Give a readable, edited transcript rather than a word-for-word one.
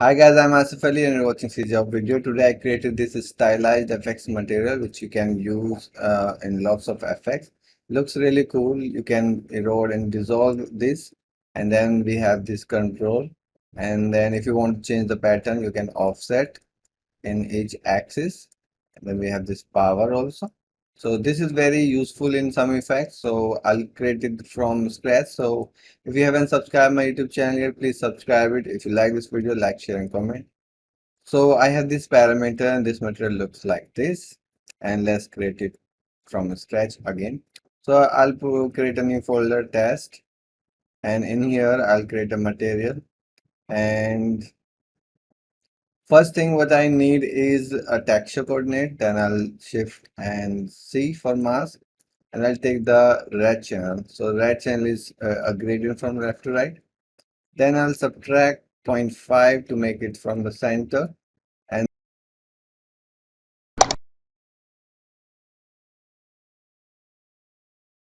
Hi guys, I'm Asif Ali and you're watching CGHOW video. Today I created this stylized FX material which you can use in lots of effects. Looks really cool. You can erode and dissolve this, and then we have this control, and then if you want to change the pattern you can offset in each axis. And then we have this power also. So this is very useful in some effects. So I'll create it from scratch. So if you haven't subscribed my YouTube channel yet, please subscribe it. If you like this video, like, share, and comment. So I have this parameter and this material looks like this. And let's create it from scratch again. So create a new folder, test, and in here I'll create a material. And first thing what I need is a texture coordinate, then I'll shift and C for mask, and I'll take the red channel. So red channel is a gradient from left to right. Then I'll subtract 0.5 to make it from the center.